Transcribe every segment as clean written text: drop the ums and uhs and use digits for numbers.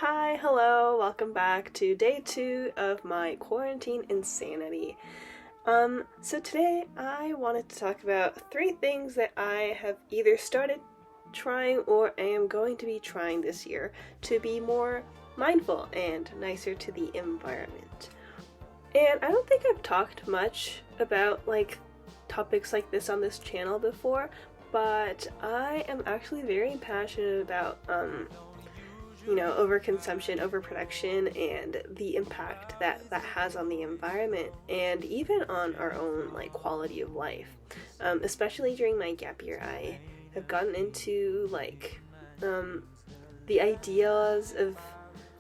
Hi, hello, welcome back to day 2 of my quarantine insanity. So today I wanted to talk about 3 things that I have either started trying or am going to be trying this year to be more mindful and nicer to the environment. And I don't think I've talked much about topics like this on this channel before, but I am actually very passionate about overconsumption, overproduction, and the impact that has on the environment and even on our own quality of life. Especially during my gap year, I have gotten into the ideas of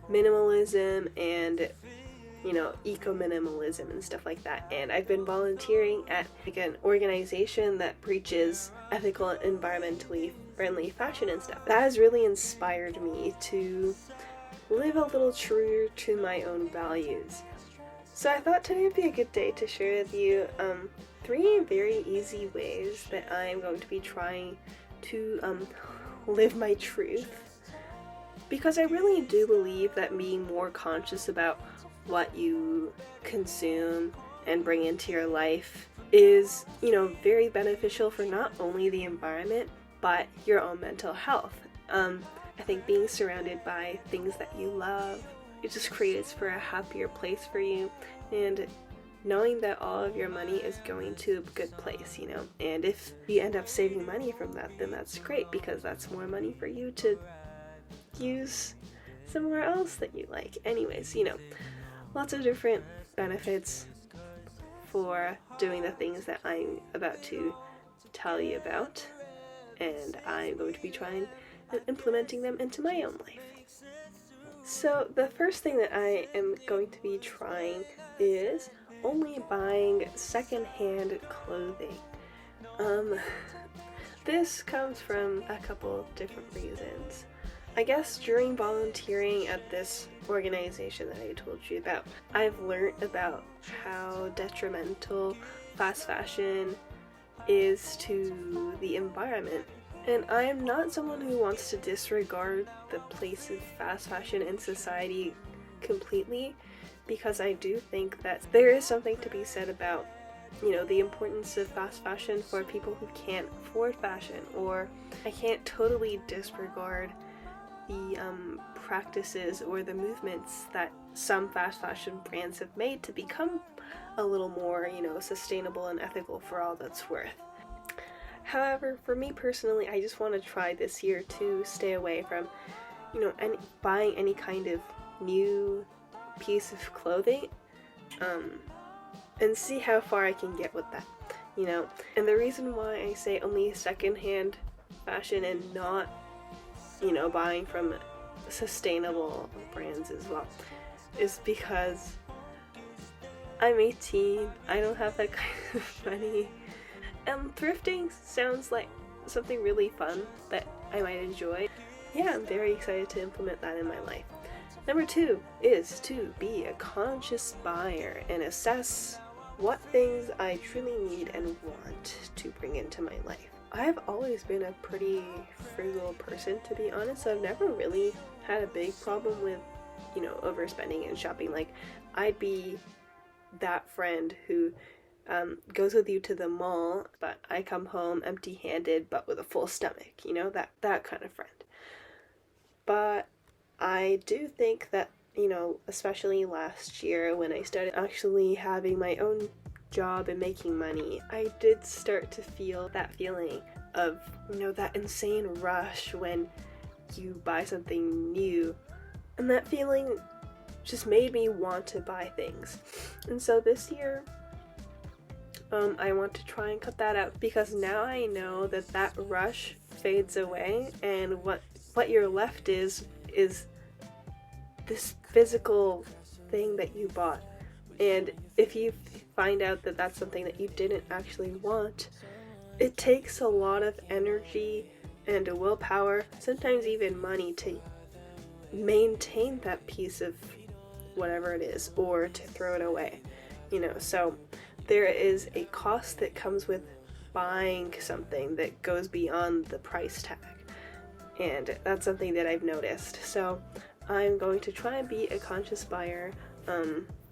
minimalism and ecominimalism and stuff like that, and I've been volunteering at an organization that preaches ethical and environmentally friendly fashion and stuff. That has really inspired me to live a little truer to my own values. So I thought today would be a good day to share with you 3 very easy ways that I'm going to be trying to live my truth, because I really do believe that being more conscious about what you consume and bring into your life is, very beneficial for not only the environment, but your own mental health. I think being surrounded by things that you love, it just creates for a happier place for you, and knowing that all of your money is going to a good place, and if you end up saving money from that, then that's great, because that's more money for you to use somewhere else that you like. Anyways, lots of different benefits for doing the things that I'm about to tell you about, and I'm going to be trying and implementing them into my own life. So the first thing that I am going to be trying is only buying secondhand clothing. This comes from a couple of different reasons. I guess during volunteering at this organization that I told you about, I've learned about how detrimental fast fashion is to the environment. And I am not someone who wants to disregard the place of fast fashion in society completely, because I do think that there is something to be said about, the importance of fast fashion for people who can't afford fashion, or I can't totally disregard the practices or the movements that some fast fashion brands have made to become a little more, sustainable and ethical for all that's worth. However, for me personally, I just want to try this year to stay away from, buying any kind of new piece of clothing, and see how far I can get with that, And the reason why I say only secondhand fashion and not buying from sustainable brands as well is because I'm 18, I don't have that kind of money, and thrifting sounds like something really fun that I might enjoy. Yeah, I'm very excited to implement that in my life. Number 2 is to be a conscious buyer and assess what things I truly need and want to bring into my life. I've always been a pretty frugal person, to be honest, so I've never really had a big problem with, overspending and shopping. I'd be that friend who goes with you to the mall, but I come home empty-handed but with a full stomach, that kind of friend. But I do think that, especially last year when I started actually having my own job and making money, I did start to feel that feeling of, that insane rush when you buy something new, and that feeling just made me want to buy things. And so this year, I want to try and cut that out, because now I know that rush fades away, and what you're left is this physical thing that you bought. And if you find out that that's something that you didn't actually want, it takes a lot of energy and a willpower, sometimes even money, to maintain that piece of whatever it is, or to throw it away, so there is a cost that comes with buying something that goes beyond the price tag, and that's something that I've noticed. So I'm going to try and be a conscious buyer,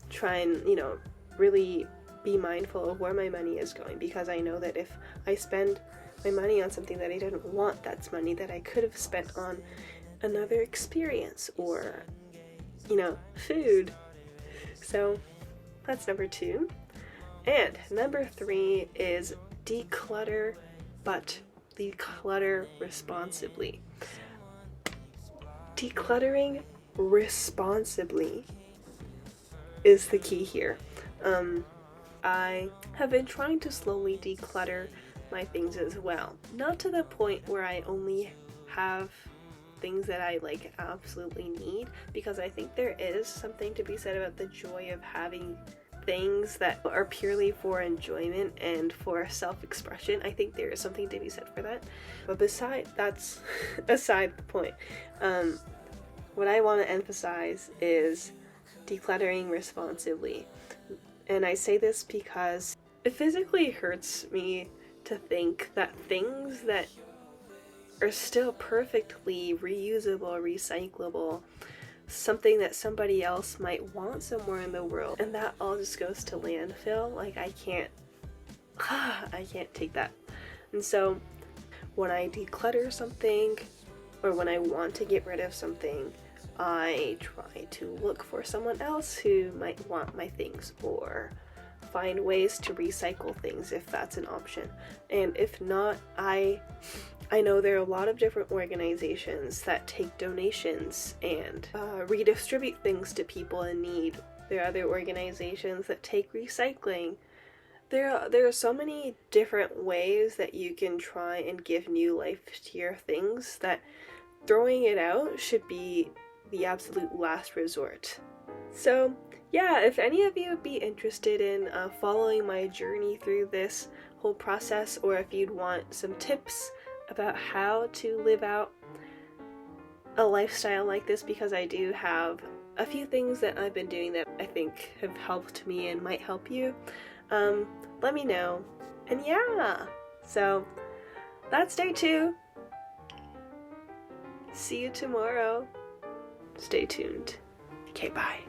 try and, you know, really be mindful of where my money is going, because I know that if I spend my money on something that I didn't want, that's money that I could have spent on another experience or, you know, food. So that's number 2. And number 3 is declutter, but declutter responsibly. Decluttering responsibly is the key here. I have been trying to slowly declutter my things as well. Not to the point where I only have things that I like absolutely need, because I think there is something to be said about the joy of having things that are purely for enjoyment and for self-expression. I think there is something to be said for that. But that's aside the point. What I want to emphasize is decluttering responsibly. And I say this because it physically hurts me to think that things that are still perfectly reusable, recyclable, something that somebody else might want somewhere in the world, and that all just goes to landfill. Like, I can't take that. And so when I declutter something, or when I want to get rid of something, I try to look for someone else who might want my things, or find ways to recycle things if that's an option. And if not, I know there are a lot of different organizations that take donations and redistribute things to people in need. There are other organizations that take recycling. There are so many different ways that you can try and give new life to your things that throwing it out should be the absolute last resort. So yeah, if any of you would be interested in following my journey through this whole process, or if you'd want some tips about how to live out a lifestyle like this, because I do have a few things that I've been doing that I think have helped me and might help you, let me know. And yeah, so that's day 2. See you tomorrow. Stay tuned. Okay, bye.